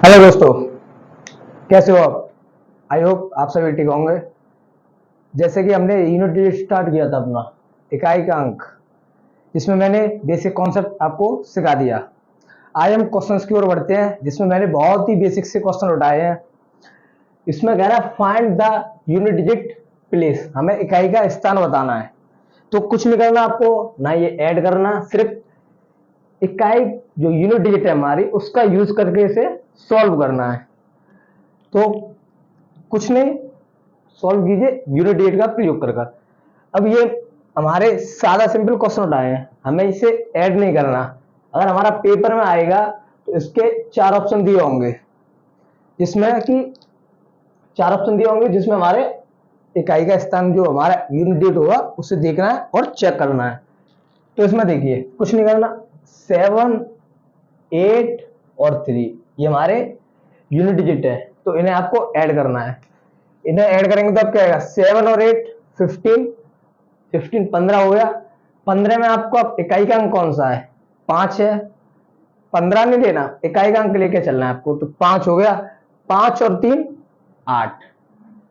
Hello दोस्तों, कैसे हो आप? आई होप आप सभी ठीक होंगे। जैसे कि हमने यूनिट टेस्ट स्टार्ट किया था अपना इकाई का अंक, जिसमें मैंने बेसिक कॉन्सेप्ट आपको सिखा दिया। आज हम क्वेश्चंस की ओर बढ़ते हैं, जिसमें मैंने बहुत ही बेसिक से क्वेश्चन उठाए हैं। इसमें कह रहा है find the unit digit place, हमें इकाई का स्थान बताना है। तो कुछ नहीं करना आपको, ना ये ऐड करना, सिर्फ इकाई जो यूनिट डिजिट है हमारी उसका यूज करके इसे सॉल्व करना है। तो कुछ नहीं, सॉल्व कीजिए यूनिट डिजिट का प्रयोग कर। अब ये हमारे सादा सिंपल क्वेश्चन उठाए हैं, हमें इसे ऐड नहीं करना। अगर हमारा पेपर में आएगा तो इसके चार ऑप्शन दिए होंगे, जिसमें हमारे इकाई का स्थान जो हमारा यूनिट डिजिट होगा उसे देखना है और चेक करना है। तो इसमें देखिए कुछ नहीं करना, 7, 8 और 3 ये हमारे यूनिट डिजिट है, तो इन्हें आपको ऐड करना है। इन्हें ऐड करेंगे तो अब क्या आएगा, 7 और 8 15, 15 हो गया। 15 में आपको अब इकाई का अंक कौन सा है, 5 है। 15 नहीं लेना, इकाई का अंक लेके चलना है आपको, तो 5 हो गया। 5 और 3 8,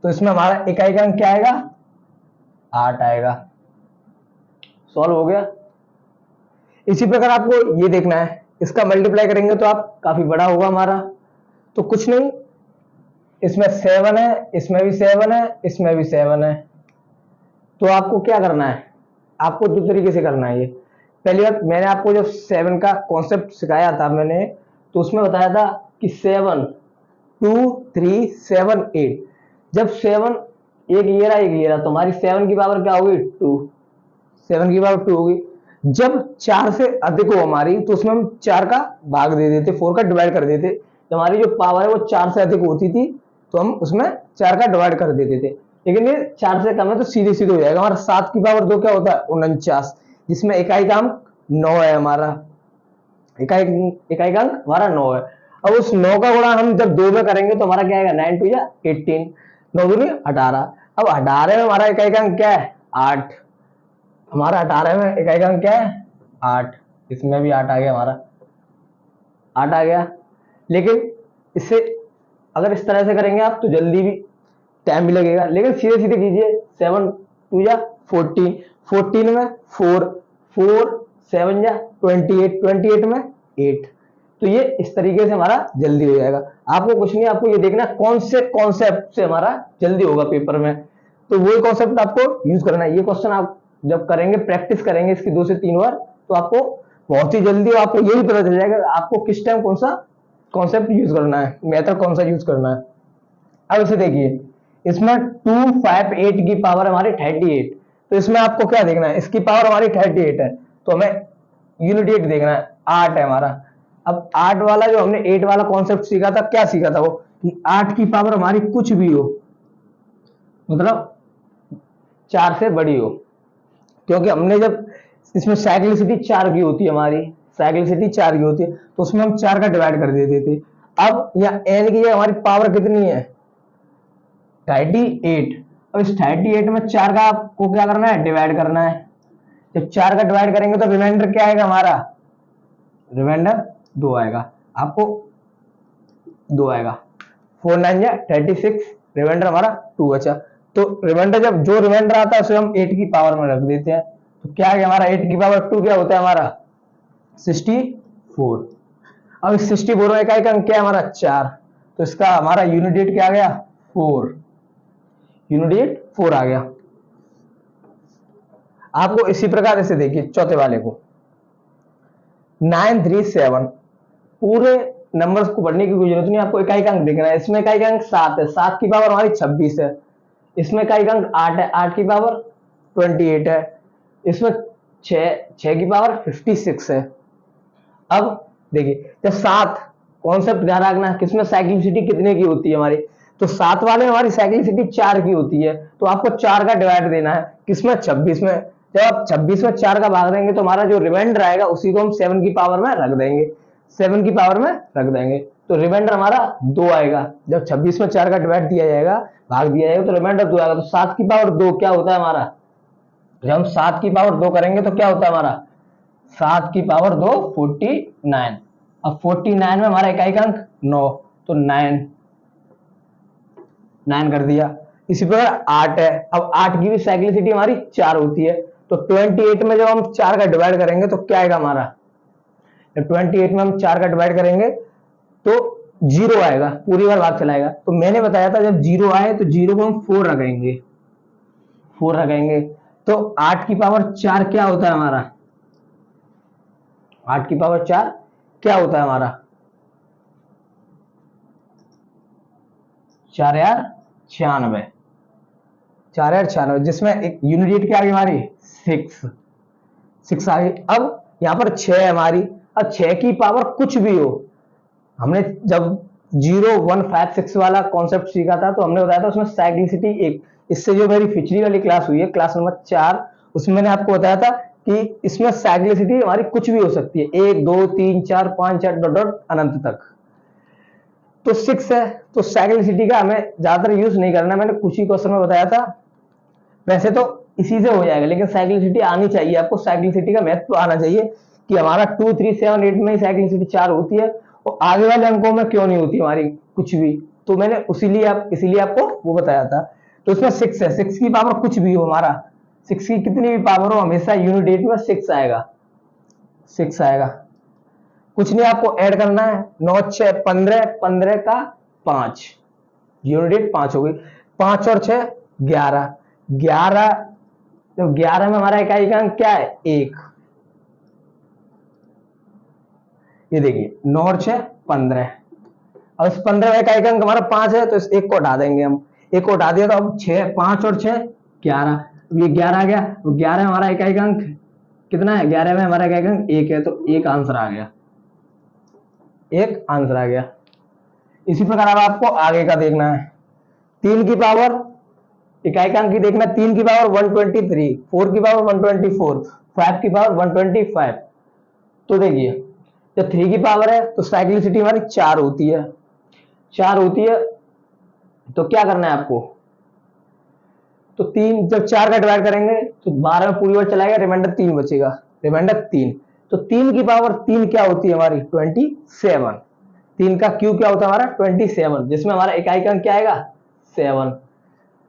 तो इसमें हमारा इकाई का अंक क्या आएगा, 8 आएगा। सॉल्व हो गया। इसी प्रकार आपको ये देखना है, इसका मल्टीप्लाई करेंगे तो आप काफी बड़ा होगा हमारा। तो कुछ नहीं, इसमें 7 है, इसमें भी 7 है, इसमें भी 7 है। तो आपको क्या करना है, आपको दो तरीके से करना है। ये पहली बात, मैंने आपको जब 7 का कॉन्सेप्ट सिखाया था मैंने, तो उसमें बताया था कि 7 2 3 7 8। जब 7 एक ये रहा तो हमारी 7 की पावर क्या होगी, 2। 7 की पावर 2 होगी। जब 4 से अधिक हो हमारी, तो उसमें हम 4 का भाग दे देते, 4 का डिवाइड कर देते। तो हमारी जो पावर है वो 4 से अधिक होती थी, तो हम उसमें 4 का डिवाइड कर देते थे। लेकिन ये 4 से कम है तो सीधे सीधे हो जाएगा। हमारा 7 की पावर 2 क्या होता है, 49, जिसमें इकाई का अंक 9 है हमारा। इकाई का अंक हमारा 9 है। अब उस 9 का गुणा हम जब 2 में करेंगे तो हमारा क्या आएगा, 9 2 या 18, 9 दूनी 18। अब 18 में हमारा इकाई का अंक क्या है, 8। हमारा 18 में इकाई का अंक क्या है, 8। इसमें भी 8 आ गया, हमारा 8 आ गया। लेकिन इससे अगर इस तरह से करेंगे आप तो जल्दी भी टाइम भी लगेगा, लेकिन सीधे सीधे कीजिए। 7 2 या 14, 14 में 4, 4 7 या 28, 28 में 8। तो ये इस तरीके से हमारा जल्दी हो जाएगा। आपको कुछ नहीं, आपको ये देखना कौन से कॉन्सेप्ट से हमारा जल्दी होगा पेपर में, तो वही कॉन्सेप्ट आपको यूज करना है। ये क्वेश्चन आप जब करेंगे, प्रैक्टिस करेंगे इसकी 2 से 3 बार, तो आपको बहुत ही जल्दी आपको यही पता चल जाएगा आपको किस टाइम कौन सा कॉन्सेप्ट यूज करना है, मेथड कौन सा यूज करना है। अब इसे देखिए, इसमें 2 5 8 की पावर हमारी 38, तो इसमें आपको क्या देखना है, इसकी पावर हमारी 38 है, तो हमें यूनिट 8 देखना है, 8 है हमारा। अब 8 वाला जो हमने 8 वाला कॉन्सेप्ट सीखा था, क्या सीखा था वो, कि 8 की पावर हमारी कुछ भी हो, मतलब 4 से बड़ी हो। क्योंकि हमने जब इसमें साइक्लिसिटी 4 की होती है, हमारी साइक्लिसिटी 4 की होती है, तो उसमें हम 4 का डिवाइड कर देते थे। अब यहाँ n की हमारी पावर कितनी है, 38। अब इस 38 में 4 का आपको क्या करना है, डिवाइड करना है। जब 4 का डिवाइड करेंगे तो रिमाइंडर क्या आएगा हमारा, रिमाइंडर 2 आएगा। आपको 2 आएगा, 4 9 या 36, रिमाइंडर हमारा 2 बचा। तो रिमाइंडर जब जो रिमाइंडर आता है उसे हम 8 की पावर में रख देते हैं, तो क्या है हमारा 8 की पावर 2 क्या होता है हमारा, 64। अब इस 64 में इकाई का अंक क्या है हमारा, 4, तो इसका हमारा यूनिट डिजिट क्या आ गया, 4। यूनिट डिजिट 4 आ गया। आपको इसी प्रकार से देखिए चौथे वाले को, 9 3 7, पूरे नंबर्स को पढ़ने की कोई जरूरत नहीं, आपको इकाई का अंक देखना है। इसमें इकाई का अंक 7 है, 7 की पावर हमारी 26 है। इसमें इकाई का अंक 8 है, 8 की पावर 28 है। इसमें 6 की पावर 56 है। अब देखिए, जब 7 कॉन्सेप्ट ध्यान रखना है, किसमें साइक्लिसिटी कितने की होती है हमारी, तो 7 वाले में हमारी साइक्लिसिटी 4 की होती है, तो आपको 4 का डिवाइड देना है, किसमें, 26 में। जब आप 26 में 4 का भाग देंगे तो हमारा जो रिमाइंडर आएगा उसी को हम 7 की पावर में रख देंगे, 7 की पावर में रख देंगे, तो रिमाइंडर हमारा 2 आएगा। जब 26 में 4 का डिवाइड दिया जाएगा, भाग दिया जाएगा, तो रिमाइंडर 2 आएगा। तो 7 की पावर 2 क्या होता है हमारा, जब हम 7 की पावर 2 करेंगे तो क्या होता है हमारा, 7 की पावर 2 49। अब 49 में हमारा इकाई का अंक 9, तो 9 9 कर दिया। इसी प्रकार 8 है, अब 8 की भी साइक्लिसिटी हमारी 4 होती है, तो 28 में जब हम 4 का डिवाइड करेंगे तो क्या आएगा हमारा, 28 में हम 4 का डिवाइड करेंगे तो 0 आएगा, पूरी बार भाग चलाएगा। तो मैंने बताया था जब 0 आए तो 0 को हम 4 रखेंगे, 4 रखेंगे। तो 8 की पावर 4 क्या होता है हमारा, 8 की पावर 4 क्या होता है हमारा, 4 यार 96, 4 यार 96, जिसमें एक यूनिट क्या आ गई हमारी 6 आ गई। अब यहां पर 6 है हमारी, अब 6 की पावर कुछ भी हो, हमने जब 0 1 5 6 वाला कॉन्सेप्ट सीखा था तो हमने बताया था उसमें साइक्लिसिटी एक, इससे जो मेरी पिछली वाली क्लास हुई है क्लास नंबर 4, उसमें मैंने आपको बताया था कि इसमें साइक्लिसिटी हमारी कुछ भी हो सकती है, 1 2 3 4 5 6 डॉट डॉट अनंत तक। तो 6 है, तो साइक्लिसिटी का हमें ज्यादातर यूज नहीं करना, मैंने कुछ ही क्वेश्चन में बताया था, वैसे तो इसी से हो जाएगा, लेकिन साइक्लिसिटी आनी चाहिए आपको, साइक्लिसिटी का महत्व आना चाहिए कि हमारा 2 3 7 8 में ही साइक्लिसिटी 4 होती है और आगे वाले अंकों में क्यों नहीं होती हमारी कुछ भी, तो मैंने इसीलिए आपको वो बताया था। तो इसमें 6 है, 6 की पावर कुछ भी हो हमारा, 6 की कितनी भी पावर हो हमेशा यूनिट 8 में 6 आएगा, 6 आएगा। कुछ नहीं आपको ऐड करना है, 9 6 15, 15 का 5, यूनिट 5 हो गई, 5 और 6 11, 11, तो 11 में हमारा इकाई का अंक क्या है 1, ये देखिए 9 और 6 15, अब इस 15 में इकाई का अंक हमारा 5 है तो इस 1 को हटा देंगे हम, 1 को हटा दिया तो अब 6 5 और 6 11, ये 11 आ गया, तो 11 में हमारा इकाई का अंक कितना है, 11 में हमारा इकाई का अंक 1 है, तो 1 आंसर आ गया, 1 आंसर आ गया। इसी प्रकार अब आपको आगे का देखना है, 3 की पावर इकाई का अंक की देखना, 3 की पावर 123, 4 की पावर 124, 5 की पावर 125। तो देखिए जब 3 की पावर है तो साइक्लिसिटी हमारी 4 होती है, 4 होती है, तो क्या करना है आपको, तो 3 जब 4 का डिवाइड करेंगे तो 12 में पूरी बार चलाएगा, रिमाइंडर 3 बचेगा, रिमाइंडर 3, तो 3 की पावर 3 क्या होती है हमारी 27, 3 का क्यू क्या होता है हमारा 27, जिसमें हमारा इकाई का अंक क्या आएगा 7,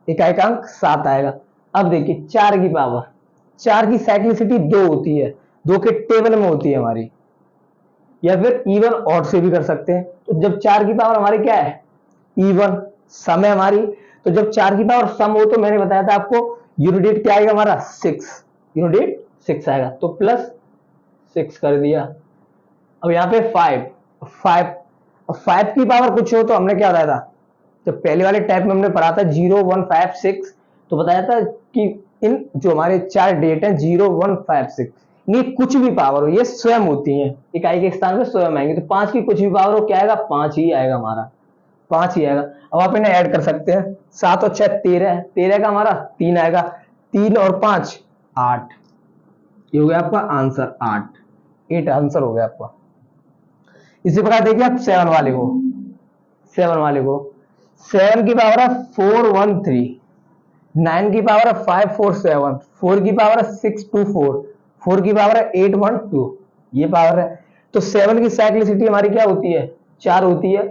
इकाई का अंक 7 आएगा। अब देखिए 4 की पावर, 4 की साइक्लिसिटी 2 होती है, 2 के टेबल में होती है हमारी, या फिर इवन ऑड से भी कर सकते हैं। तो जब 4 की पावर हमारी क्या है इवन सम है हमारी, तो जब 4 की पावर सम हो तो मैंने बताया था आपको यूनिट क्या आएगा हमारा 6, यूनिट 6 आएगा, तो प्लस 6 कर दिया। अब यहाँ पे 5, 5 की पावर कुछ हो तो हमने क्या बताया था, तो पहले वाले टाइप में हमने पढ़ा था 0 1 5 6, तो बताया था कि इन जो हमारे 4 डेट हैं 0 1 5 6, ये कुछ भी पावर हो ये स्वयं होती हैं, इकाई के स्थान पे स्वयं आएंगे, तो 5 की कुछ भी पावर हो क्या आएगा 5 ही आएगा हमारा, 5 ही आएगा। अब आप इन्हें ऐड कर सकते हैं, 7 और 6 13, 13 का हमारा 3 आएगा, 3 और 5 8, ये हो गया आपका आंसर 8 आंसर हो गया आपका। इसी प्रकार देखिए आप 7 वाले को, 7 वाले को 7 की पावर है 413, 9 की पावर है 547, 4 की पावर है 624, 4 की पावर है 812, ये पावर है। तो 7 की साइक्लिसिटी हमारी क्या होती है 4 होती है,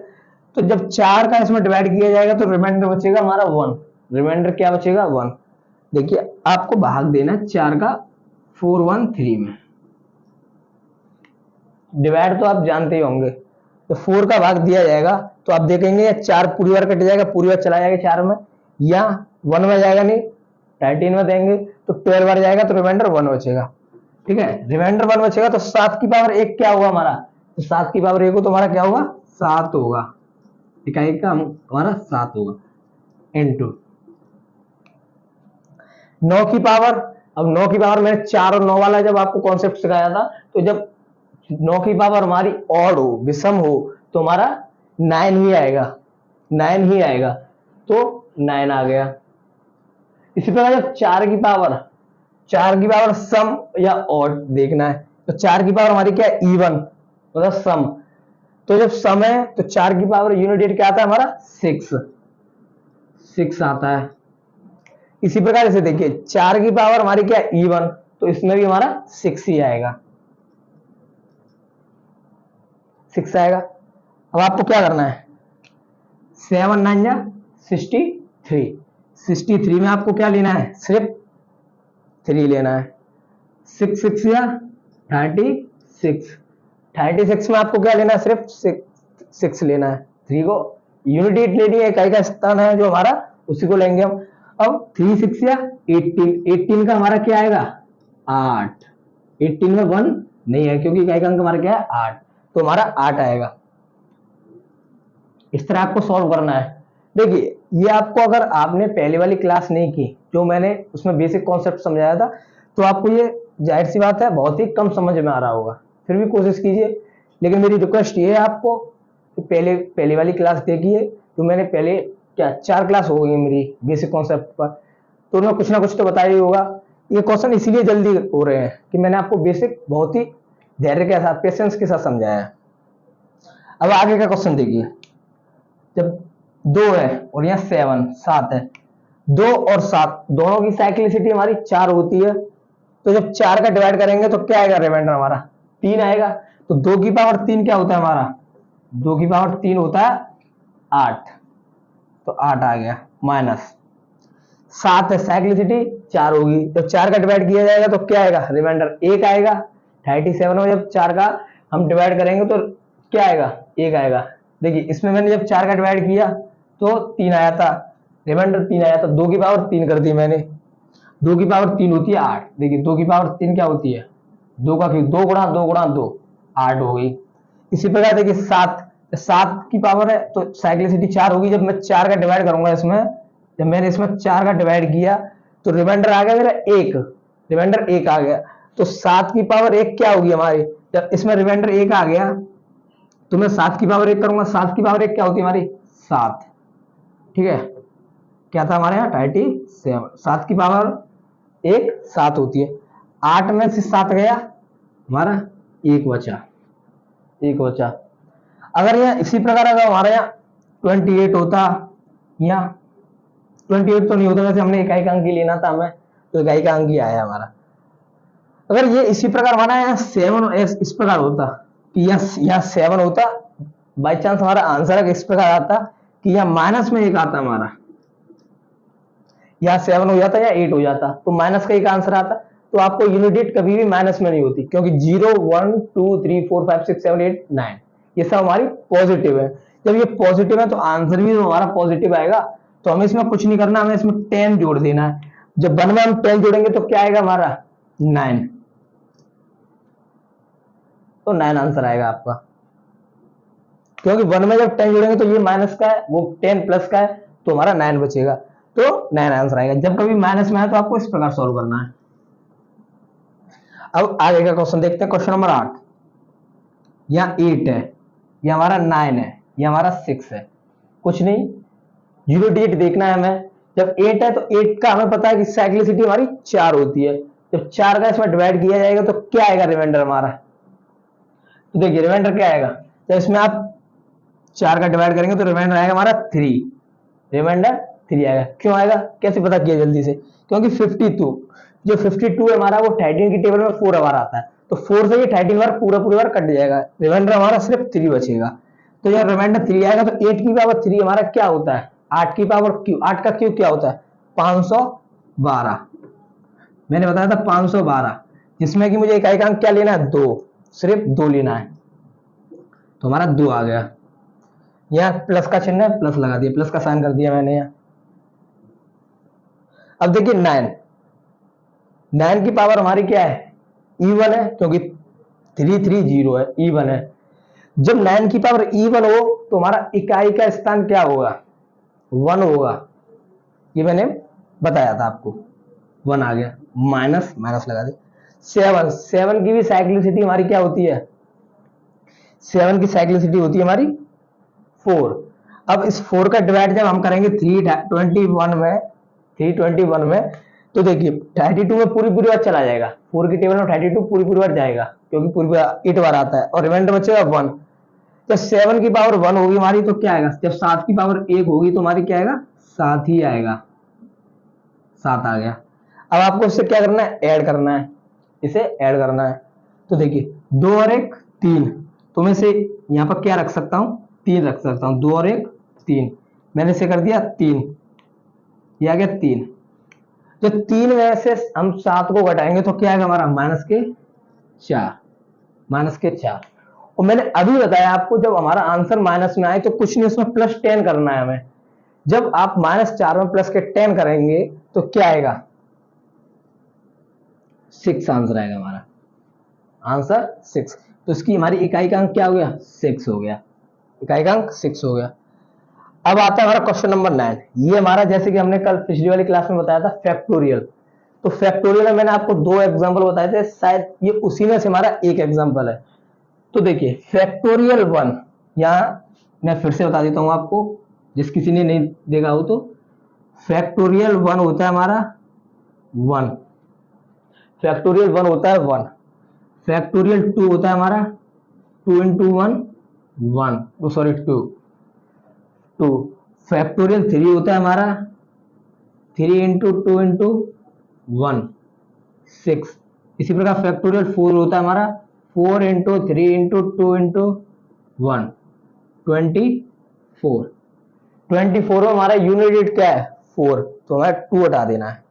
तो जब 4 का इसमें डिवाइड किया जाएगा तो रिमाइंडर बचेगा हमारा 1, रिमाइंडर क्या बचेगा 1। देखिए आपको भाग देना है 4 का 413 में, डिवाइड तो आप जानते ही होंगे, तो 4 का भाग दिया जाएगा तो आप देखेंगे 4 पूरी बार कट जाएगा, पूरी बार चला जाएगा 4 में, या 1 में जाएगा नहीं 13 में देंगे तो 12 बार जाएगा तो रिमाइंडर 1 बचेगा, ठीक है, रिमाइंडर 1 बचेगा। तो 7 की पावर 1 क्या हुआ हमारा, तो 7 की पावर 1 हो तो हमारा क्या होगा 7 होगा, इकाई का हमारा 7 होगा इनटू 9 की पावर। अब 9 की पावर मैंने 4 और 9 वाला जब आपको कॉन्सेप्ट सिखाया था, तो जब 9 की पावर हमारी ऑड हो विषम हो तो हमारा 9 ही आएगा, 9 ही आएगा, तो 9 आ गया। इसी प्रकार जब 4 की पावर सम या ऑड देखना है, तो 4 की पावर हमारी क्या है इवन मतलब सम, तो जब सम है तो 4 की पावर यूनिट क्या आता है हमारा 6 आता है। इसी प्रकार से देखिए 4 की पावर हमारी क्या है इवन, तो इसमें भी हमारा 6 ही आएगा, 6 आएगा। अब आपको क्या करना है 7 9 जा 63, 63 में आपको क्या लेना है, सिर्फ 3 लेना है। 6 6 या 36, 36 में आपको क्या लेना है, सिर्फ 6 लेना है। 3 को यूनिट लेनी है, इकाई का स्थान है जो हमारा, उसी को लेंगे हम। अब 3 6 या 18, 18 का हमारा क्या आएगा 8, 18 में 1 नहीं है क्योंकि इकाई का अंक हमारा क्या है 8, तो हमारा 8 आएगा। इस तरह आपको सॉल्व करना है। देखिए ये आपको, अगर आपने पहले वाली क्लास नहीं की जो मैंने उसमें बेसिक कॉन्सेप्ट समझाया था, तो आपको ये जाहिर सी बात है बहुत ही कम समझ में आ रहा होगा, फिर भी कोशिश कीजिए। लेकिन मेरी रिक्वेस्ट ये है आपको कि पहले वाली क्लास देखिए, जो मैंने पहले क्या 4 क्लास हो गई मेरी बेसिक कॉन्सेप्ट पर, तो उनमें कुछ ना कुछ तो बताया ही होगा। ये क्वेश्चन इसीलिए जल्दी हो रहे हैं कि मैंने आपको बेसिक बहुत ही धैर्य के साथ, पेशेंस के साथ समझाया है। अब आगे का क्वेश्चन देखिए, जब 2 है और यहाँ 7 है, 2 और 7 दोनों की साइक्लिसिटी हमारी 4 होती है, तो जब 4 का डिवाइड करेंगे तो क्या आएगा, रिमाइंडर हमारा 3 आएगा। तो 2 की पावर 3 क्या होता है हमारा, 2 की पावर 3 होता है 8, तो 8 आ गया। माइनस 7 है, साइक्लिसिटी 4 होगी, जब 4 का डिवाइड किया जाएगा तो क्या आएगा, रिमाइंडर 1 आएगा। 37 में जब 4 का हम डिवाइड करेंगे तो क्या आएगा, 1 आएगा। देखिए इसमें मैंने जब 4 का डिवाइड किया तो 3 आया था, रिमाइंडर 3 आया था, 2 की पावर 3 कर दी मैंने, 2 की पावर 3 होती है 8। देखिए 2 की पावर 3 क्या होती है, 2 का क्यूब, 2 गुणा 2 गुणा 2 8 हो गई। इसी प्रकार देखिए 7 की पावर है तो साइक्लिसिटी 4 होगी। जब मैं 4 का डिवाइड करूंगा इसमें, जब मैंने इसमें 4 का डिवाइड किया तो रिमाइंडर आ गया मेरा 1, रिमाइंडर 1 आ गया। तो 7 की पावर 1 क्या होगी हमारी, जब इसमें रिमाइंडर 1 आ गया तो मैं 7 की पावर 1 करूंगा, 7 की पावर 1 क्या होती है हमारी 7, ठीक है। क्या था हमारे यहाँ 37, 7 की पावर 1 7 होती है। 8 में से 7 गया हमारा 1 बचा, 1 बचा। अगर यहाँ इसी प्रकार अगर हमारे यहाँ 28 होता, या 28 तो नहीं होता, वैसे हमने इकाई का अंक ही लेना था हमें, तो इकाई का अंक ही आया हमारा। अगर ये इसी प्रकार हमारा यहाँ 7 इस प्रकार होता कि यहाँ 7 होता, बाई चांस हमारा आंसर इस प्रकार आता कि यहाँ माइनस में 1 आता हमारा, यहाँ 7 हो जाता या 8 हो जाता, तो माइनस का एक आंसर आता। तो आपको यूनिट डिजिट कभी भी माइनस में नहीं होती, क्योंकि 0 1 2 3 4 5 6 7 8 9 ये सब हमारी पॉजिटिव है। जब ये पॉजिटिव है तो आंसर भी हमारा पॉजिटिव आएगा। तो हमें इसमें कुछ नहीं करना, हमें इसमें 10 जोड़ देना है। जब 1 में हम 10 जोड़ेंगे तो क्या आएगा हमारा 9, तो 9 आंसर आएगा आपका, क्योंकि 1 में जब 10 जोड़ेंगे तो ये माइनस का है, वो 10 प्लस का है, तो हमारा 9 बचेगा, तो 9 आंसर आएगा। जब कभी माइनस में है तो आपको इस प्रकार सॉल्व करना है। अब आगे का क्वेश्चन देखते हैं, क्वेश्चन नंबर 8। यहाँ 8 है, ये हमारा 9 है, ये हमारा 6 है। कुछ नहीं, यूनिट डिजिट देखना है हमें। जब 8 है तो 8 का हमें पता है कि साइक्लिसिटी हमारी 4 होती है। जब 4 का इसमें डिवाइड किया जाएगा तो क्या आएगा रिमाइंडर हमारा, तो देखिए रिमाइंडर क्या आएगा, जब इसमें आप 4 का डिवाइड करेंगे तो रिमाइंडर आएगा हमारा 3, रिमाइंडर 3 आएगा। क्यों आएगा, कैसे पता किया जल्दी से, क्योंकि 52 जो 52 है हमारा वो 13 की टेबल में 4 बार आता है, तो 4 से ये 13 बार पूरा बार कट जाएगा, रिमाइंडर हमारा सिर्फ 3 बचेगा। तो जब रिमाइंडर 3 आएगा तो 8 की पावर 3 हमारा क्या होता है, 8 की पावर क्यू, 8 का क्यू क्या होता है 512, मैंने बताया था 512, जिसमें कि मुझे इकाई का अंक क्या लेना है 2, सिर्फ 2 लेना है, तो हमारा 2 आ गया। यहाँ प्लस का चिन्ह है, प्लस लगा दिया, प्लस का साइन कर दिया मैंने यहाँ। अब देखिए 9 की पावर हमारी क्या है E1 है, क्योंकि 330 है, E1 है। जब 9 की पावर E1 हो तो हमारा इकाई का स्थान क्या होगा 1 होगा, ये मैंने बताया था आपको, 1 आ गया। माइनस लगा दे। 7 की भी साइक्लिसिटी हमारी क्या होती है, 7 की साइक्लिसिटी होती है हमारी 4। अब इस 4 का डिवाइड जब हम करेंगे 321 में, तो देखिए 32 में पूरी बार चला जाएगा, 4 की टेबल में 32 पूरी बार जाएगा, क्योंकि पूरी बार 8 बार आता है, और रिमाइंडर बचेगा 1। जब 7 की पावर 1 होगी हमारी तो क्या आएगा, जब 7 की पावर 1 होगी तो हमारी क्या आएगा 7 ही आएगा, 7 आ गया। अब आपको इससे क्या करना है, ऐड करना है, इसे ऐड करना है। तो देखिए 2 और 1 3, तो मैं से यहाँ पर क्या रख सकता हूँ 3 रख सकता हूँ, 2 और 1 3, मैंने इसे कर दिया 3, ये आ गया 3। जो 3 में से हम 7 को घटाएंगे तो क्या आएगा हमारा -4, -4। और मैंने अभी बताया आपको जब हमारा आंसर माइनस में आए तो कुछ नहीं, उसमें +10 करना है हमें। जब आप -4 में प्लस के 10 करेंगे तो क्या आएगा 6 आंसर आएगा हमारा, आंसर 6। तो इसकी हमारी इकाई का अंक क्या हो गया 6 हो गया, इकाई का अंक 6 हो गया। अब आता है हमारा क्वेश्चन नंबर 9। ये हमारा जैसे कि हमने कल पिछली वाली क्लास में बताया था फैक्टोरियल, तो फैक्टोरियल में मैंने आपको 2 एग्जांपल बताए थे, शायद ये उसी में से हमारा एक एग्जांपल है। तो देखिए फैक्टोरियल 1, यहां मैं फिर से बता देता हूं आपको जिस किसी ने नहीं देखा हो तो, फैक्टोरियल 1 होता है हमारा 1, फैक्टोरियल 1 होता है 1, फैक्टोरियल 2 होता है हमारा 2 into 1 1, सॉरी 2, फैक्टोरियल 3 होता है हमारा 3 into 2 into 1 6। इसी प्रकार फैक्टोरियल 4 होता है हमारा 4 into 3 into 2 into 1 24। 24 में हमारा यूनिट डिजिट क्या है 4, तो हमें 2 हटा देना है,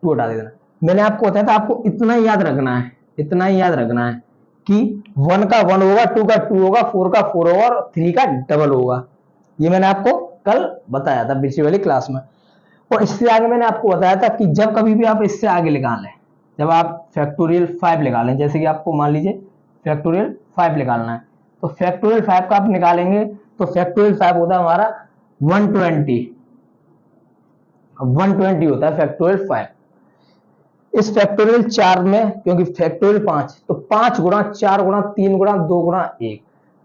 2 हटा देना। मैंने आपको बताया था आपको इतना ही याद रखना है, इतना ही याद रखना है कि 1 का 1 होगा, 2 का 2 होगा, 4 का 4 होगा और 3 का डबल होगा। ये मैंने आपको कल बताया था पिछली वाली क्लास में। और इससे आगे मैंने आपको बताया था कि जब कभी भी आप इससे आगे निकालें, जब आप फैक्टोरियल 5 निकालें, जैसे कि आपको मान लीजिए फैक्टोरियल 5 निकालना है, तो फैक्टोरियल 5 का आप निकालेंगे तो फैक्टोरियल 5 होता है हमारा 120 होता है फैक्टोरियल 5। इस फैक्टोरियल 4 में क्योंकि फैक्टोरियल 5, तो 5 गुणा 4 गुणा 3 गुणा 2 गुणा 1,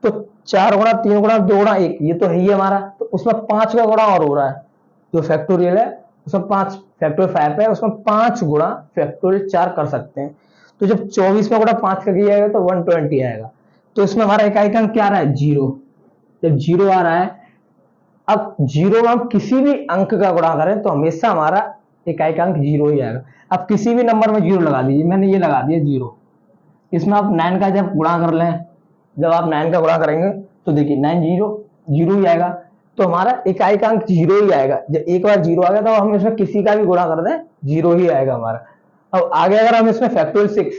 तो 4 गुणा 3 गुणा 2 गुणा 1 ये तो है ही हमारा, तो उसमें 5 का गुणा और हो रहा है। जो फैक्टोरियल है उसमें 5, फैक्टोरियल 5 है उसमें 5 गुणा फैक्टोरियल 4 कर सकते हैं। तो जब 24 में गुणा 5 का किया जाएगा तो 120 आएगा। तो इसमें हमारा इकाई का अंक क्या आ रहा है 0। जब 0 आ रहा है, अब 0 में हम किसी भी अंक का गुणा करें तो हमेशा हमारा इकाई का अंक 0 ही आएगा। अब किसी भी नंबर में 0 लगा दीजिए, मैंने ये लगा दिया 0। इसमें आप 9 का जब गुणा कर लें, जब आप 9 का गुणा करेंगे तो देखिए 9 0 ही आएगा, तो हमारा इकाई का अंक 0 ही आएगा। जब एक बार 0 आ गया तो हम इसमें किसी का भी गुणा कर दें 0 ही आएगा हमारा। अब आगे अगर हम इसमें फैक्टोरियल 6,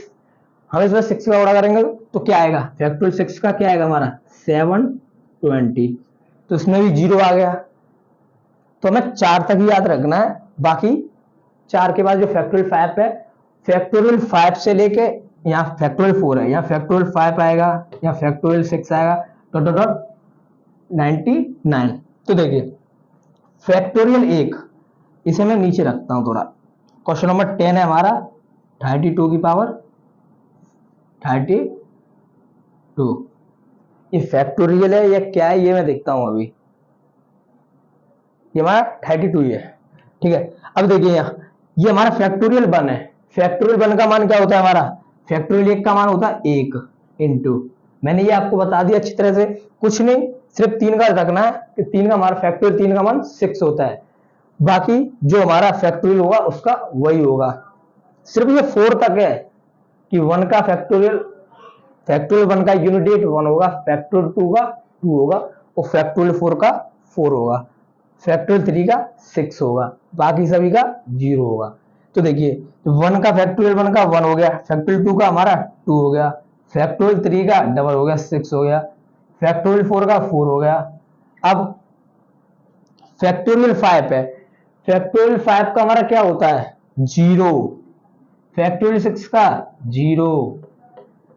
हम इसमें 6 का गुणा करेंगे तो क्या आएगा फैक्टोरियल 6 का क्या आएगा हमारा 720, तो इसमें भी 0 आ गया। तो हमें 4 तक ही याद रखना है, बाकी 4 के बाद जो फैक्टोरियल 5 है, फैक्टोरियल 5 से लेके यहाँ फैक्टोरियल 4 है, यहाँ फैक्टोरियल 5 आएगा, यहाँ फैक्टोरियल 6 आएगा, डॉट 99। तो देखिए फैक्टोरियल 1, इसे मैं नीचे रखता हूं थोड़ा। क्वेश्चन नंबर 10 है हमारा 32 की पावर 32। ये फैक्टोरियल है या क्या है ये मैं देखता हूं अभी। ये हमारा 32 ही है, ठीक है। अब देखिए यहाँ ये हमारा फैक्टोरियल 1 है। फैक्टोरियल 1 का मान क्या होता है हमारा, फैक्टोरियल 1 का मान होता है 1 इंटू, मैंने ये आपको बता दिया अच्छी तरह से, कुछ नहीं सिर्फ 3 का रखना है कि 3 का हमारा फैक्टोरियल 3 का मान 6 होता है, बाकी जो हमारा फैक्टोरियल होगा उसका वही होगा। सिर्फ ये 4 तक है कि 1 का फैक्टोरियल 1 का यूनिट डिजिट 1 होगा, फैक्टोरियल 2 का 2 होगा और फैक्टोरियल 4 का 4 होगा, फैक्टोरियल 3 का 6 होगा, बाकी सभी का 0 होगा। तो देखिए 1 का फैक्टोरियल 1 का 1 हो गया, फैक्टोरियल 2 का हमारा 2 हो गया, फैक्टोरियल 3 का डबल हो गया 6 हो गया, फैक्टोरियल 4 का 4 हो गया। अब फैक्टोरियल 5 है, फैक्टोरियल 5 का हमारा क्या होता है 0, फैक्टोरियल 6 का 0,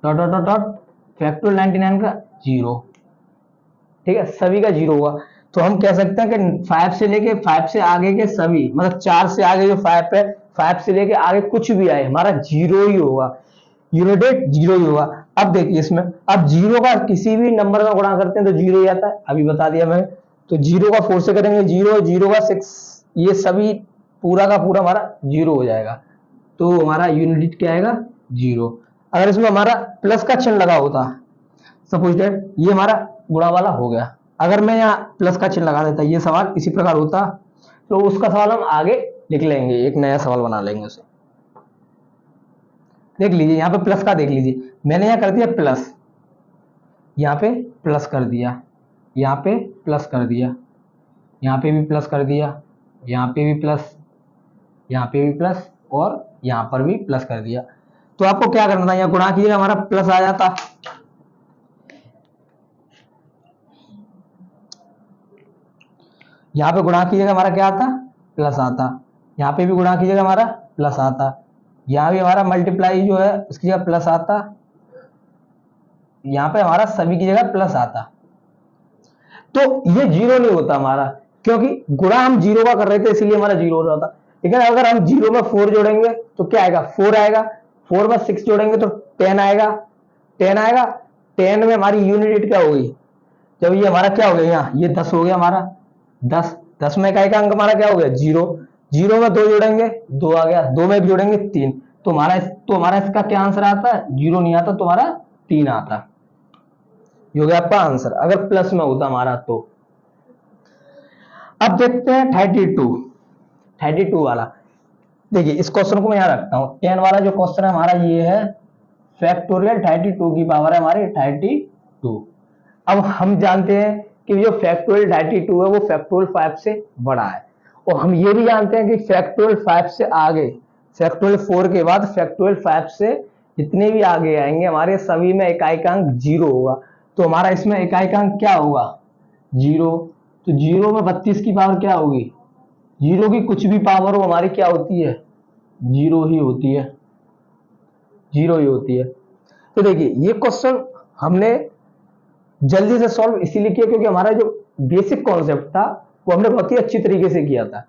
dot dot dot dot factorial 99 का 0, ठीक है, सभी का 0 होगा। तो हम कह सकते हैं कि 5 से लेके 5 से आगे के सभी, मतलब 4 से आगे जो 5 है, 5 से लेके आगे कुछ भी आए हमारा 0 ही होगा, यूनिट 0 ही होगा। अब देखिए इसमें अब 0 का किसी भी नंबर का गुणा करते हैं तो 0 ही आता है, अभी बता दिया मैंने। तो 0 का 4 से करेंगे 0, 0 का 6, ये सभी पूरा का पूरा हमारा 0 हो जाएगा, तो हमारा यूनिट क्या आएगा 0। अगर इसमें हमारा प्लस का चिन्ह लगा होता, सपोज दैट ये हमारा गुणा वाला हो गया, अगर मैं यहाँ प्लस का चिन्ह लगा देता, ये सवाल इसी प्रकार होता, तो उसका सवाल हम आगे लिख लेंगे, एक नया सवाल बना लेंगे उसे। देख लीजिए यहाँ पे प्लस का देख लीजिए, मैंने यहाँ कर दिया प्लस, यहाँ पे प्लस कर दिया, यहाँ पे प्लस कर दिया, यहाँ पे भी प्लस कर दिया, यहाँ पे भी प्लस, यहाँ पे भी प्लस और यहाँ पर भी प्लस कर दिया। तो आपको क्या करना था, यहाँ गुणा कीजिएगा हमारा प्लस आ जाता, यहाँ पे गुणा कीजिएगा हमारा क्या आता, प्लस आता, यहाँ पे भी गुणा कीजिएगा हमारा प्लस आता, यहाँ भी हमारा मल्टीप्लाई जो है उसकी जगह प्लस आता, यहाँ पे हमारा सभी की जगह प्लस आता। तो ये जीरो नहीं होता हमारा, क्योंकि गुणा हम जीरो का कर रहे थे इसलिए हमारा जीरो हो रहा था। लेकिन अगर हम जीरो में 4 जोड़ेंगे तो क्या आएगा, 4 आएगा, 4 में 6 जोड़ेंगे तो 10 आएगा, 10 आएगा, 10 में हमारी यूनिट क्या होगी, जब ये हमारा क्या हो गया, यहाँ ये 10 हो गया हमारा, 10, 10 में इकाई का अंक हमारा क्या हो गया, 0, 0 में 2 जोड़ेंगे 2 आ गया, 2 में भी जोड़ेंगे 3, तो हमारा इसका क्या आंसर आता है, 0 नहीं आता, तो हमारा 3 आता, ये हो गया आपका आंसर अगर प्लस में होता हमारा तो। अब देखते हैं 32 वाला। देखिए इस क्वेश्चन को मैं यहां रखता हूं, 10 वाला जो क्वेश्चन है हमारा ये है फैक्टोरियल 32 की पावर है हमारी 32। अब हम जानते हैं कि जो फैक्टोरियल 32 है वो फैक्टोरियल 5 से बड़ा है, और हम ये भी जानते हैं कि फैक्टोरियल 5 से आगे, फैक्टोरियल 4 के बाद फैक्टोरियल 5 से जितने भी आगे आएंगे हमारे सभी में इकाई का अंक 0 होगा। तो हमारा इसमें इकाई का अंक क्या होगा, 0। तो 0 में 32 की पावर क्या होगी, 0 की कुछ भी पावर हो हमारी क्या होती है, 0 ही होती है, 0 ही होती है। तो देखिए ये क्वेश्चन हमने जल्दी से सॉल्व इसीलिए किया क्योंकि हमारा जो बेसिक कॉन्सेप्ट था वो हमने बहुत ही अच्छी तरीके से किया था।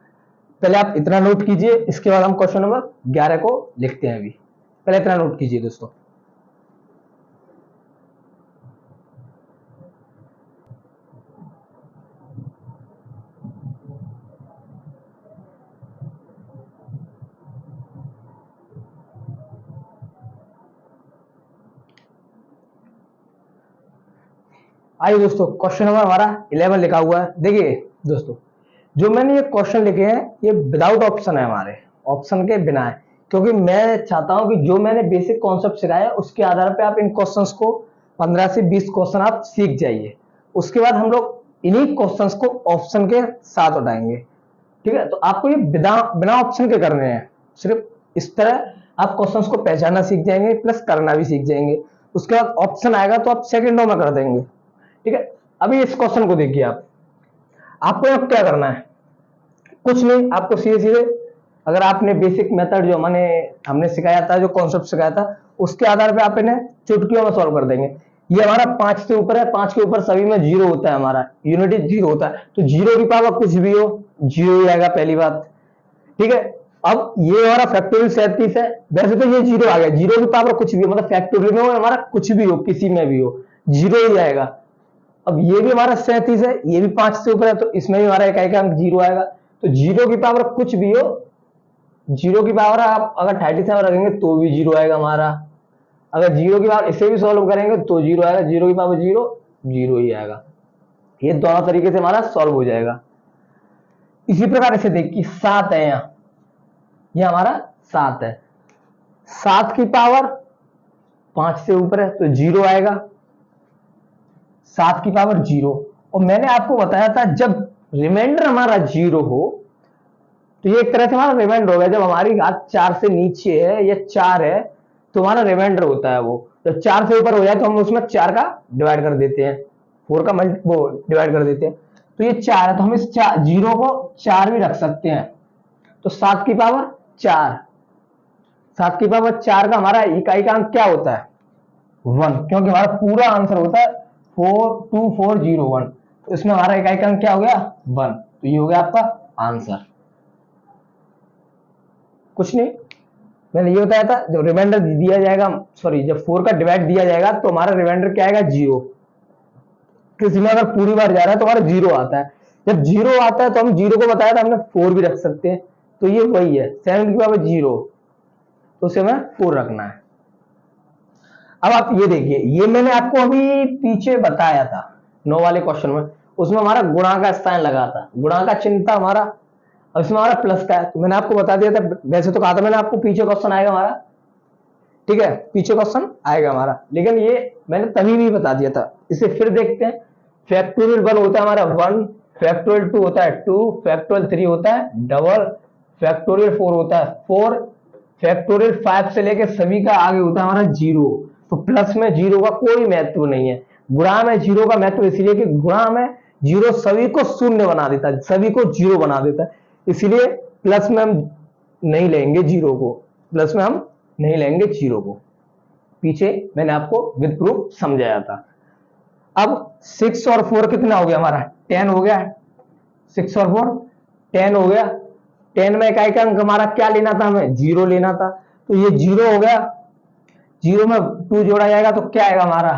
पहले आप इतना नोट कीजिए, इसके बाद हम क्वेश्चन नंबर 11 को लिखते हैं। अभी पहले इतना नोट कीजिए दोस्तों। आइए दोस्तों, क्वेश्चन नंबर हमारा 11 लिखा हुआ है। देखिए दोस्तों, जो मैंने ये क्वेश्चन लिखे हैं ये विदाउट ऑप्शन है, हमारे ऑप्शन के बिना है, क्योंकि मैं चाहता हूं कि जो मैंने बेसिक कॉन्सेप्ट सिखाया उसके आधार पे आप इन क्वेश्चंस को 15 से 20 क्वेश्चन आप सीख जाइए। उसके बाद हम लोग इन्हीं क्वेश्चंस को ऑप्शन के साथ उठाएंगे, ठीक है। तो आपको ये बिना ऑप्शन के करने हैं, सिर्फ इस तरह आप क्वेश्चंस को पहचानना सीख जाएंगे प्लस करना भी सीख जाएंगे। उसके बाद ऑप्शन आएगा तो आप सेकंडों में कर देंगे, ठीक है। अभी इस क्वेश्चन को देखिए, आपको अब क्या करना है, कुछ नहीं, आपको सीधे सीधे अगर आपने बेसिक मेथड जो हमने सिखाया था, जो कॉन्सेप्ट सिखाया था, उसके आधार पे आप इन्हें चुटकियों में सॉल्व कर देंगे। ये हमारा 5 से ऊपर है, 5 के ऊपर सभी में 0 होता है, हमारा यूनिट 0 होता है, तो 0 की पावर कुछ भी हो 0 ही आएगा, पहली बात, ठीक है। अब ये हमारा फैक्टोरियल 37 है, वैसे तो ये 0 आ गया, 0 की पावर कुछ भी हो, मतलब फैक्टोरियल में हो हमारा कुछ भी हो, किसी में भी हो 0 ही आएगा। अब ये भी हमारा 37 है, ये भी 5 से ऊपर है, तो इसमें भी हमारा इकाई का अंक 0 आएगा। तो 0 की पावर कुछ भी हो, 0 की पावर आप अगर 37 रखेंगे तो भी 0 आएगा हमारा। अगर 0 की पावर इसे भी सॉल्व करेंगे तो 0 आएगा, 0 की पावर 0 0 ही आएगा। ये दोनों तरीके से हमारा सॉल्व हो जाएगा। इसी प्रकार इसे देखिए 7 है, यहाँ ये हमारा 7 है, 7 की पावर 5 से ऊपर है तो 0 आएगा, 7 की पावर 0। और मैंने आपको बताया था जब रिमाइंडर हमारा 0 हो तो ये एक तरह से हमारा रिमाइंडर होगा। जब हमारी घात 4 से नीचे है या 4 है तो हमारा रिमाइंडर होता है वो। जब 4 से ऊपर हो जाए तो हम उसमें 4 का डिवाइड कर देते हैं, 4 का वो डिवाइड कर देते हैं। तो ये 4 है तो हम इस 0 को 4 भी रख सकते हैं। तो 7 की पावर 4, 7 की पावर 4 का हमारा इकाई का अंक क्या होता है, 1, क्योंकि हमारा पूरा आंसर होता है 42401। तो इसमें हमारा इकाई का अंक क्या हो गया, 1। तो ये हो गया आपका आंसर। कुछ नहीं, मैंने ये बताया था जब रिमाइंडर दिया जाएगा, सॉरी जब 4 का डिवाइड दिया जाएगा तो हमारा रिमाइंडर क्या आएगा, 0। किसी में अगर पूरी बार जा रहा है तो हमारा 0 आता है। जब 0 आता है तो हम 0 को बताया था हमने 4 भी रख सकते हैं। तो ये वही है 7 की पावर 0, तो उसे हमें 4 रखना है। अब आप ये देखिए, ये मैंने आपको अभी पीछे बताया था 9 वाले क्वेश्चन में, उसमें हमारा गुणा का स्थान लगा था, गुणा का चिन्ह था हमारा, और इसमें हमारा प्लस का है। तो मैंने आपको बता दिया था, वैसे तो कहा था मैंने आपको पीछे क्वेश्चन आएगा हमारा, ठीक है, पीछे क्वेश्चन आएगा हमारा, लेकिन ये मैंने तभी भी बता दिया था। इसे फिर देखते हैं। फैक्टोरियल 1 होता है हमारा 1, फैक्टोरियल 2 होता है 2, फैक्टोरियल 3 होता है डबल, फैक्टोरियल 4 होता है 4, फैक्टोरियल 5 से लेके सभी का आगे होता है हमारा 0। तो प्लस में 0 का कोई महत्व नहीं है, गुणा में 0 का महत्व इसलिए कि गुणा में 0 सभी को शून्य बना देता है, सभी को 0 बना देता है, इसलिए प्लस में हम नहीं लेंगे 0 को, प्लस में हम नहीं लेंगे 0 को। पीछे मैंने आपको विद प्रूफ समझाया था। अब 6 और 4 कितना हो गया हमारा 10 हो गया, 6 और 4 10 हो गया। 10 में इकाई का अंक हमारा क्या लेना था, हमें 0 लेना था, तो ये 0 हो गया। 0 में 2 जोड़ा जाएगा तो क्या आएगा हमारा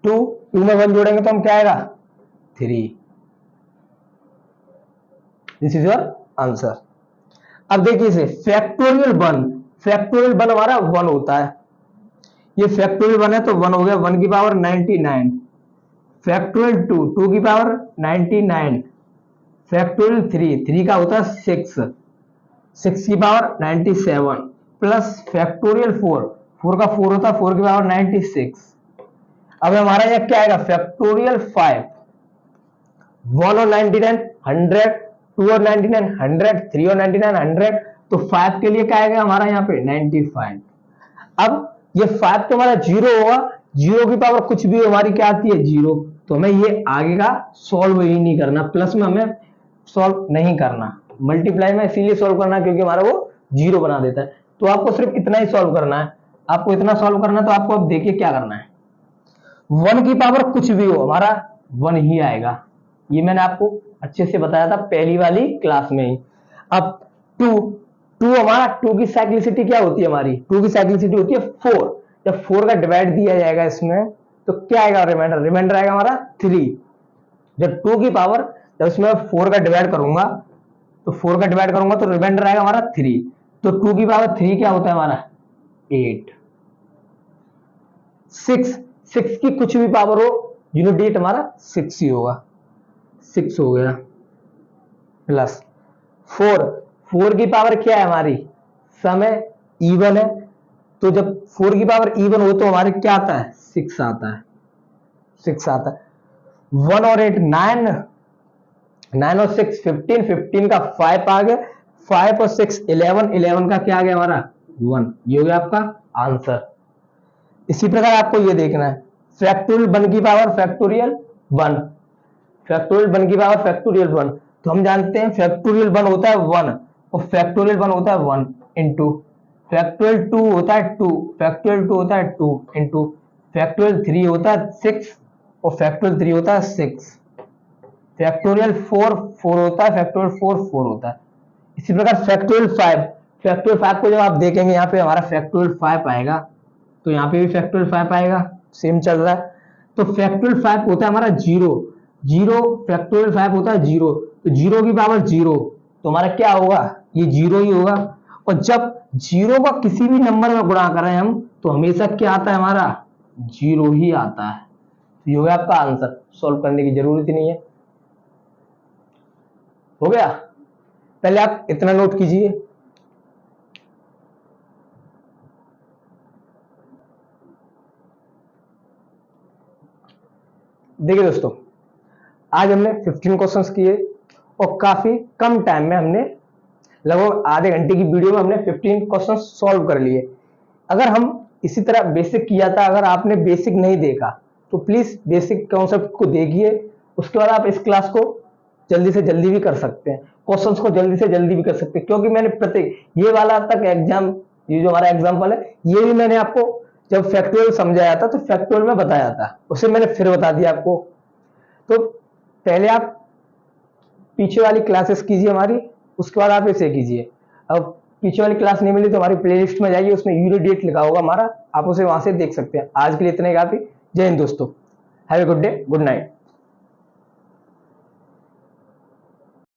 2, 2 में 1 जोड़ेंगे तो हम क्या आएगा 3। This is your answer. अब देखिए इसे फैक्टोरियल 1, फैक्टोरियल 1 हमारा 1 होता है, ये फैक्टोरियल 1 है तो 1 हो गया, 1 की पावर 99, फैक्टोरियल 2, 2 की पावर 99, फैक्टोरियल 3, 3 का होता है 6, 6 की पावर 97, प्लस फैक्टोरियल 4, 4 का 4 होता है 4 की पावर 96। अब हमारा यह क्या आएगा फैक्टोरियल 5, 1 और 99 100, 2 और 99 100, 3 और 99 100, तो 5 के लिए क्या आएगा हमारा यहाँ पे 95। अब ये 5 तो हमारा 0 होगा, 0 की पावर कुछ भी हमारी क्या आती है 0, तो हमें ये आगे का सॉल्व ही नहीं करना, प्लस में हमें सॉल्व नहीं करना, मल्टीप्लाई में इसीलिए सॉल्व करना क्योंकि हमारा वो 0 बना देता है। तो आपको सिर्फ इतना ही सॉल्व करना है, आपको इतना सॉल्व करना है, तो आपको अब देखिए क्या करना है, 1 की पावर कुछ भी हो हमारा 1 ही आएगा, ये मैंने आपको अच्छे से बताया था पहली वाली क्लास में ही। अब 2 हमारा 2 की साइक्लिसिटी क्या होती है हमारी, 2 की साइक्लिसिटी होती है 4, जब 4 का डिवाइड दिया जाएगा इसमें तो क्या आएगा रिमाइंडर, रिमाइंडर आएगा हमारा 3। जब 2 की पावर जब इसमें 4 का डिवाइड करूंगा तो 4 का डिवाइड करूंगा तो रिमाइंडर आएगा हमारा 3, तो 2 की पावर 3 क्या होता है हमारा 8। 6 की कुछ भी पावर हो यूनिट डिजिट हमारा 6 ही होगा, 6 हो गया, प्लस 4 की पावर क्या है हमारी समय इवन है, तो जब 4 की पावर इवन हो तो हमारे क्या आता है 6 आता है, 6 आता है। 1 और 8 9, 9 और 6 15, 15 का 5 आ गया, 5 और 6 11, 11 का क्या आ गया हमारा 1, ये हो गया आपका आंसर। इसी प्रकार आपको ये देखना है फैक्टोरियल 1 की पावर फैक्टोरियल 1, फैक्टोरियल 1 की पावर फैक्टोरियल 1, तो हम जानते हैं फैक्टोरियल 1 होता है 1 और फैक्टोरियल 1 होता है 1 इंटू, फैक्टोरियल 2 होता है 2, फैक्टोरियल 2 होता है 2 इंटू, फैक्टोरियल 3 होता है 6 और फैक्टोरियल 3 होता है 6, फैक्टोरियल 4 4 होता है, फैक्टोरियल 4 4 होता है। इसी प्रकार फैक्टोरियल 5, फैक्टोरियल 5 को जब आप देखेंगे यहाँ पे हमारा फैक्टोरियल 5 आएगा, तो यहाँ पे भी फैक्टोरियल 5 आएगा, सेम चल रहा है। तो फैक्टोरियल 5 होता है हमारा 0, 0 फैक्टोरियल 5 होता है 0, तो 0 की पावर 0, तो हमारा क्या होगा ये 0 ही होगा। और जब 0 का किसी भी नंबर में गुणा करें हम तो हमेशा क्या आता है हमारा 0 ही आता है। तो ये हो गया आपका आंसर, सॉल्व करने की जरूरत ही नहीं है। हो गया, पहले आप इतना नोट कीजिए, देखिए दोस्तों आज हमने 15 क्वेश्चंस किए और काफी कम टाइम में हमने लगभग आधे घंटे की वीडियो में हमने 15 क्वेश्चंस सॉल्व कर लिए। अगर हम इसी तरह बेसिक किया था, अगर आपने बेसिक नहीं देखा तो प्लीज बेसिक कॉन्सेप्ट को देखिए, उसके बाद आप इस क्लास को जल्दी से जल्दी भी कर सकते हैं, क्वेश्चंस को जल्दी से जल्दी भी कर सकते हैं, क्योंकि मैंने प्रत्येक ये वाला तक एग्जाम, ये जो हमारा एग्जाम्पल है ये भी मैंने आपको जब फैक्टोरियल समझाया था तो फैक्टोरियल में बताया था, उसे मैंने फिर बता दिया आपको। तो पहले आप पीछे वाली क्लासेस कीजिए हमारी, उसके बाद आप इसे कीजिए। अब पीछे वाली क्लास नहीं मिली तो हमारी प्लेलिस्ट में जाइए, उसमें यूनिट डेट लिखा होगा हमारा, आप उसे वहां से देख सकते हैं। आज के लिए इतने काफी। जय हिंद दोस्तों, have a good day, good night.